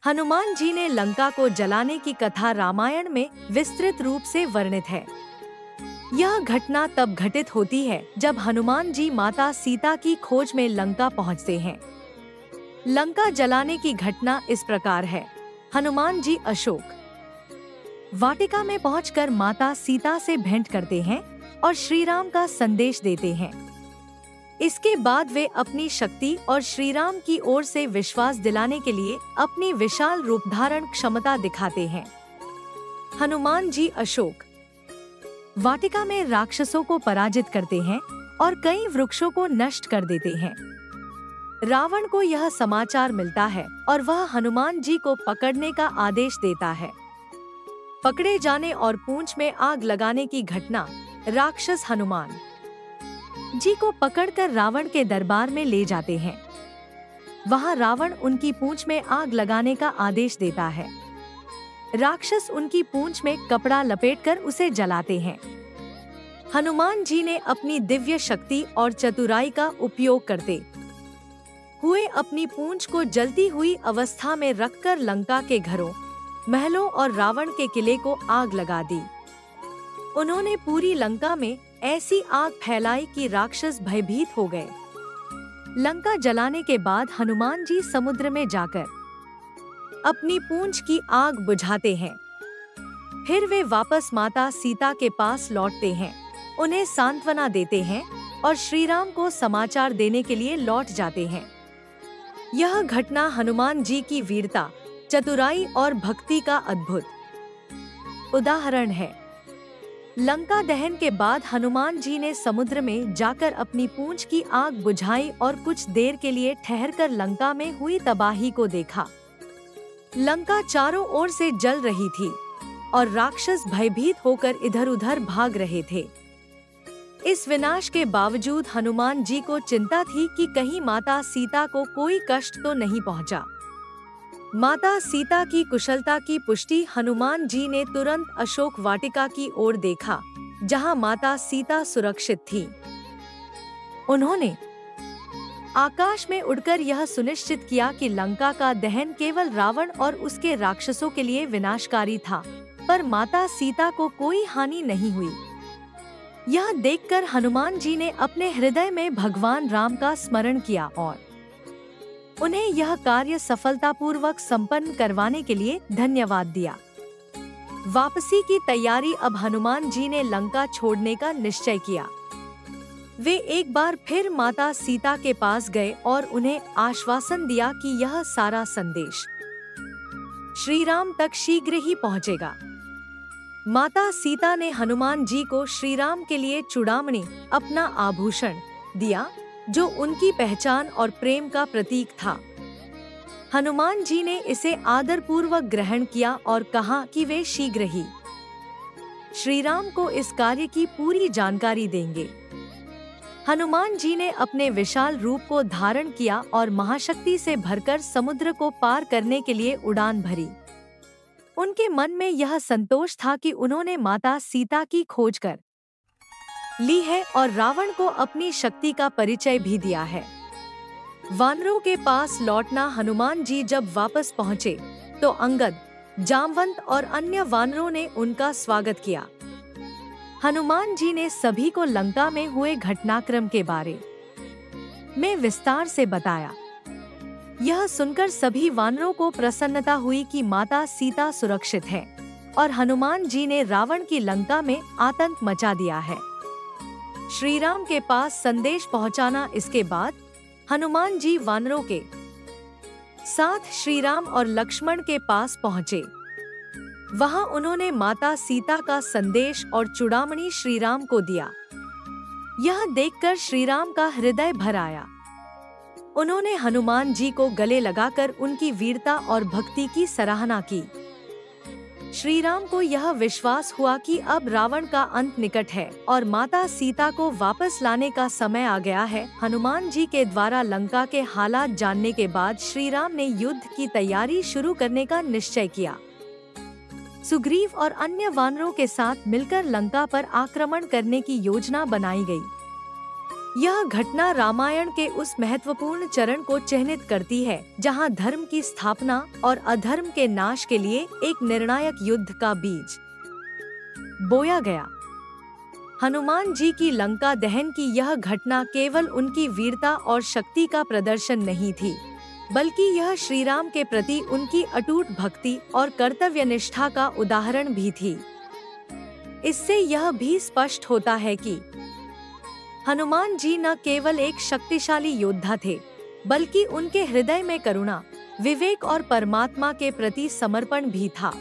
हनुमान जी ने लंका को जलाने की कथा रामायण में विस्तृत रूप से वर्णित है। यह घटना तब घटित होती है जब हनुमान जी माता सीता की खोज में लंका पहुंचते हैं। लंका जलाने की घटना इस प्रकार है। हनुमान जी अशोक वाटिका में पहुंचकर माता सीता से भेंट करते हैं और श्री राम का संदेश देते हैं। इसके बाद वे अपनी शक्ति और श्री राम की ओर से विश्वास दिलाने के लिए अपनी विशाल रूप धारण क्षमता दिखाते हैं। हनुमान जी अशोक वाटिका में राक्षसों को पराजित करते हैं और कई वृक्षों को नष्ट कर देते हैं। रावण को यह समाचार मिलता है और वह हनुमान जी को पकड़ने का आदेश देता है। पकड़े जाने और पूंछ में आग लगाने की घटना। राक्षस हनुमान जी को पकड़कर रावण के दरबार में ले जाते हैं। वहां रावण उनकी पूंछ में आग लगाने का आदेश देता है। राक्षस उनकी पूंछ में कपड़ा लपेटकर उसे जलाते हैं। हनुमान जी ने अपनी दिव्य शक्ति और चतुराई का उपयोग करते हुए अपनी पूंछ को जलती हुई अवस्था में रखकर लंका के घरों, महलों और रावण के किले को आग लगा दी। उन्होंने पूरी लंका में ऐसी आग फैलाई कि राक्षस भयभीत हो गए। लंका जलाने के बाद हनुमान जी समुद्र में जाकर अपनी पूंछ की आग बुझाते हैं। फिर वे वापस माता सीता के पास लौटते हैं, उन्हें सांत्वना देते हैं और श्री राम को समाचार देने के लिए लौट जाते हैं। यह घटना हनुमान जी की वीरता, चतुराई और भक्ति का अद्भुत उदाहरण है। लंका दहन के बाद हनुमान जी ने समुद्र में जाकर अपनी पूंछ की आग बुझाई और कुछ देर के लिए ठहरकर लंका में हुई तबाही को देखा। लंका चारों ओर से जल रही थी और राक्षस भयभीत होकर इधर-उधर भाग रहे थे। इस विनाश के बावजूद हनुमान जी को चिंता थी कि कहीं माता सीता को कोई कष्ट तो नहीं पहुंचा। माता सीता की कुशलता की पुष्टि हनुमान जी ने तुरंत अशोक वाटिका की ओर देखा, जहां माता सीता सुरक्षित थी। उन्होंने आकाश में उड़कर यह सुनिश्चित किया कि लंका का दहन केवल रावण और उसके राक्षसों के लिए विनाशकारी था, पर माता सीता को कोई हानि नहीं हुई। यह देखकर हनुमान जी ने अपने हृदय में भगवान राम का स्मरण किया और उन्हें यह कार्य सफलतापूर्वक संपन्न करवाने के लिए धन्यवाद दिया। वापसी की तैयारी। अब हनुमान जी ने लंका छोड़ने का निश्चय किया। वे एक बार फिर माता सीता के पास गए और उन्हें आश्वासन दिया कि यह सारा संदेश श्री राम तक शीघ्र ही पहुंचेगा। माता सीता ने हनुमान जी को श्री राम के लिए चूड़ामणि, अपना आभूषण, दिया जो उनकी पहचान और प्रेम का प्रतीक था। हनुमान जी ने इसे आदरपूर्वक ग्रहण किया और कहा कि वे शीघ्र ही श्री राम को इस कार्य की पूरी जानकारी देंगे। हनुमान जी ने अपने विशाल रूप को धारण किया और महाशक्ति से भरकर समुद्र को पार करने के लिए उड़ान भरी। उनके मन में यह संतोष था कि उन्होंने माता सीता की खोज कर ली है और रावण को अपनी शक्ति का परिचय भी दिया है। वानरों के पास लौटना। हनुमान जी जब वापस पहुँचे तो अंगद, जामवंत और अन्य वानरों ने उनका स्वागत किया। हनुमान जी ने सभी को लंका में हुए घटनाक्रम के बारे में विस्तार से बताया। यह सुनकर सभी वानरों को प्रसन्नता हुई कि माता सीता सुरक्षित है और हनुमान जी ने रावण की लंका में आतंक मचा दिया है। श्री राम के पास संदेश पहुंचाना। इसके बाद हनुमान जी वानरों के साथ श्री राम और लक्ष्मण के पास पहुंचे। वहां उन्होंने माता सीता का संदेश और चूड़ामणि श्री राम को दिया। यह देखकर श्री राम का हृदय भर आया। उन्होंने हनुमान जी को गले लगाकर उनकी वीरता और भक्ति की सराहना की। श्री राम को यह विश्वास हुआ कि अब रावण का अंत निकट है और माता सीता को वापस लाने का समय आ गया है। हनुमान जी के द्वारा लंका के हालात जानने के बाद श्री राम ने युद्ध की तैयारी शुरू करने का निश्चय किया। सुग्रीव और अन्य वानरों के साथ मिलकर लंका पर आक्रमण करने की योजना बनाई गई। यह घटना रामायण के उस महत्वपूर्ण चरण को चिह्नित करती है जहां धर्म की स्थापना और अधर्म के नाश के लिए एक निर्णायक युद्ध का बीज बोया गया। हनुमान जी की लंका दहन की यह घटना केवल उनकी वीरता और शक्ति का प्रदर्शन नहीं थी, बल्कि यह श्री राम के प्रति उनकी अटूट भक्ति और कर्तव्यनिष्ठा का उदाहरण भी थी। इससे यह भी स्पष्ट होता है कि हनुमान जी न केवल एक शक्तिशाली योद्धा थे, बल्कि उनके हृदय में करुणा, विवेक और परमात्मा के प्रति समर्पण भी था।